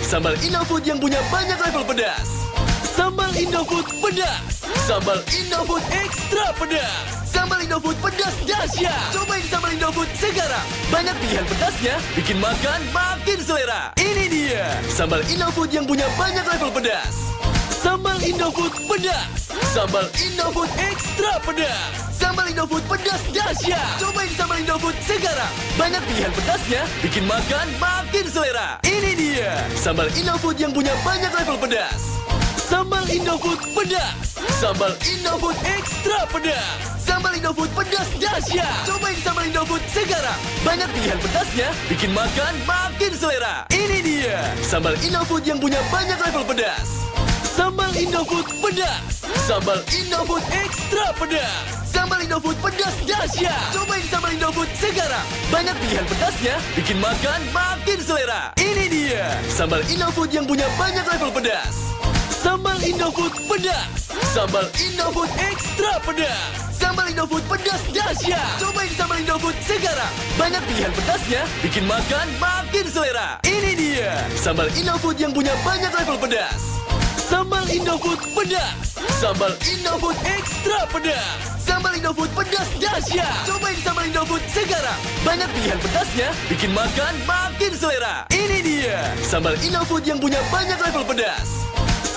sambal Indofood yang punya banyak level pedas. Sambal Indofood pedas. Sambal Indofood ekstra pedas. Sambal Indofood pedas dahsyat. Cobain sambal Indofood sekarang. Banyak pilihan pedasnya, bikin makan makin selera. Ini dia sambal Indofood yang punya banyak level pedas. Sambal Indofood pedas. Sambal Indofood ekstra pedas. Sambal Indofood pedas dahsyat. Cobain sambal Indofood sekarang. Banyak pilihan pedasnya, bikin makan makin selera. Ini dia sambal Indofood yang punya banyak level pedas. Sambal Indofood pedas. Sambal Indofood ekstra pedas. Sambal Indofood pedas dahsyat. Cobain sambal Indofood sekarang. Banyak pilihan pedasnya, bikin makan makin selera. Ini dia sambal Indofood yang punya banyak level pedas. Sambal Indofood pedas. Sambal Indofood ekstra pedas. Sambal Indofood pedas dahsyat. Cobain sambal Indofood sekarang. Banyak pilihan pedasnya, bikin makan makin selera. Ini dia sambal Indofood yang punya banyak level pedas. Sambal Indofood pedas. Sambal Indofood ekstra pedas. Sambal Indofood pedas dahsyat. Cobain sambal Indofood sekarang. Banyak pilihan pedasnya, bikin makan makin selera. Ini dia sambal Indofood yang punya banyak level pedas. Sambal Indofood pedas. Sambal Indofood ekstra pedas. Sambal Indofood pedas dahsyat. Cobain sambal Indofood sekarang. Banyak pilihan pedasnya, bikin makan makin selera. Ini dia sambal Indofood yang punya banyak level pedas.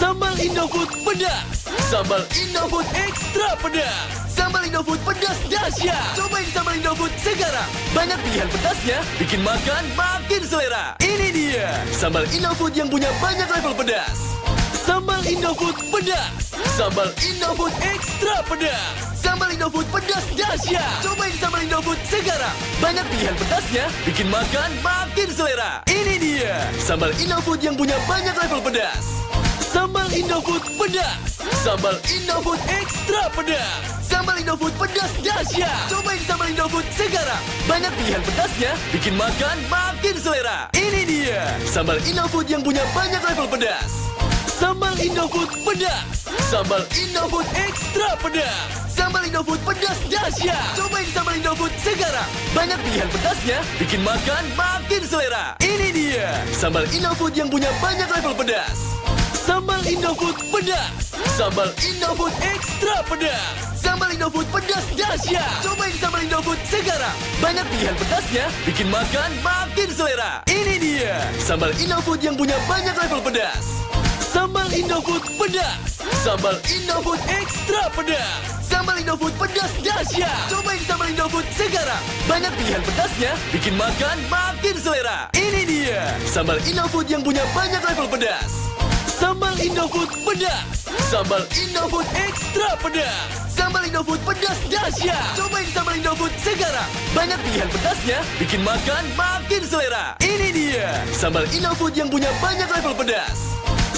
Sambal Indofood pedas. Sambal Indofood ekstra pedas. Sambal Indofood pedas dahsyat. Cobain sambal Indofood sekarang. Banyak pilihan pedasnya, bikin makan makin selera. Ini dia sambal Indofood yang punya banyak level pedas. Sambal Indofood pedas. Sambal Indofood ekstra pedas. Sambal Indofood pedas dahsyat. Cobain sambal Indofood sekarang. Banyak pilihan pedasnya, bikin makan makin selera. Ini dia sambal Indofood yang punya banyak level pedas. Sambal Indofood pedas. Sambal Indofood ekstra pedas. Sambal Indofood pedas dahsyat. Cobain sambal Indofood sekarang. Banyak pilihan pedasnya, bikin makan makin selera. Ini dia sambal Indofood yang punya banyak level pedas. Sambal Indofood pedas. Sambal Indofood ekstra pedas. Sambal Indofood pedas dahsyat. Cobain sambal Indofood sekarang. Banyak pilihan pedasnya, bikin makan makin selera. Ini dia sambal Indofood yang punya banyak level pedas. Sambal Indofood pedas. Sambal Indofood ekstra pedas. Sambal Indofood pedas dahsyat. Cobain sambal Indofood sekarang. Banyak pilihan pedasnya, bikin makan makin selera. Ini dia sambal Indofood yang punya banyak level pedas. Sambal Indofood pedas. Sambal Indofood ekstra pedas. Sambal Indofood pedas dahsyat. Cobain sambal Indofood sekarang. Banyak pilihan pedasnya, bikin makan makin selera. Ini dia sambal Indofood yang punya banyak level pedas. Sambal Indofood pedas. Sambal Indofood ekstra pedas. Sambal Indofood pedas dahsyat. Cobain sambal Indofood sekarang. Banyak pilihan pedasnya, bikin makan makin selera. Ini dia sambal Indofood yang punya banyak level pedas.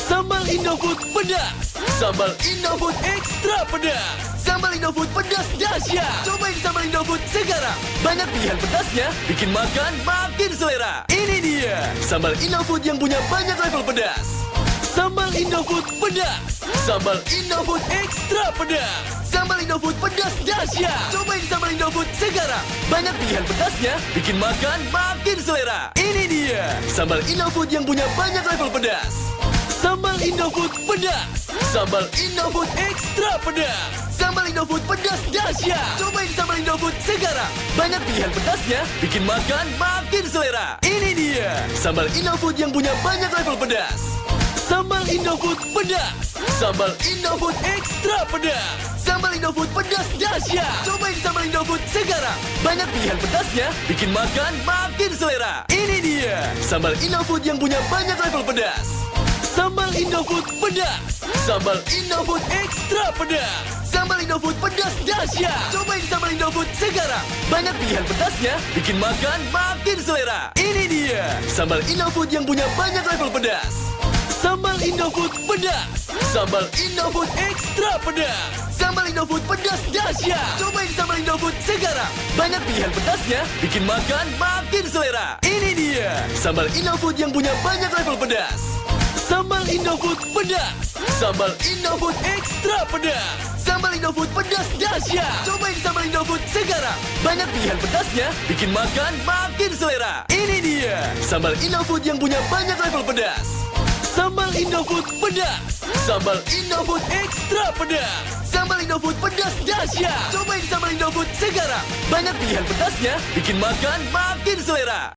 Sambal Indofood pedas. Sambal Indofood ekstra pedas. Sambal Indofood pedas dahsyat. Cobain sambal Indofood sekarang. Banyak pilihan pedasnya, bikin makan makin selera. Ini dia sambal Indofood yang punya banyak level pedas. Sambal Indofood pedas. Sambal Indofood ekstra pedas. Sambal Indofood pedas dahsyat. Cobain sambal Indofood sekarang. Banyak pilihan pedasnya, bikin makan makin selera. Ini dia sambal Indofood yang punya banyak level pedas. Sambal Indofood pedas. Sambal Indofood ekstra pedas. Sambal Indofood pedas dahsyat. Cobain sambal Indofood sekarang. Banyak pilihan pedasnya, bikin makan makin selera. Ini dia sambal Indofood yang punya banyak level pedas. Sambal Indofood pedas. Sambal Indofood ekstra pedas. Sambal Indofood pedas dahsyat. Cobain sambal Indofood sekarang. Banyak pilihan pedasnya, bikin makan makin selera. Ini dia sambal Indofood yang punya banyak level pedas. Sambal Indofood pedas. Sambal Indofood ekstra pedas. Sambal Indofood pedas dahsyat. Cobain sambal Indofood sekarang. Banyak pilihan pedasnya, bikin makan makin selera. Ini dia sambal Indofood yang punya banyak level pedas. Sambal Indofood pedas. Sambal Indofood ekstra pedas. Sambal Indofood pedas dahsyat. Cobain sambal Indofood sekarang. Banyak pilihan pedasnya, bikin makan makin selera. Ini dia sambal Indofood yang punya banyak level pedas. Sambal Indofood pedas. Sambal Indofood ekstra pedas. Sambal Indofood pedas dahsyat. Cobain sambal Indofood sekarang. Banyak pilihan pedasnya, bikin makan makin selera. Ini dia sambal Indofood yang punya banyak level pedas. Indofood pedas. Sambal Indofood ekstra pedas. Sambal Indofood pedas dahsyat. Cobain sambal Indofood sekarang. Banyak pilihan pedasnya, bikin makan makin selera.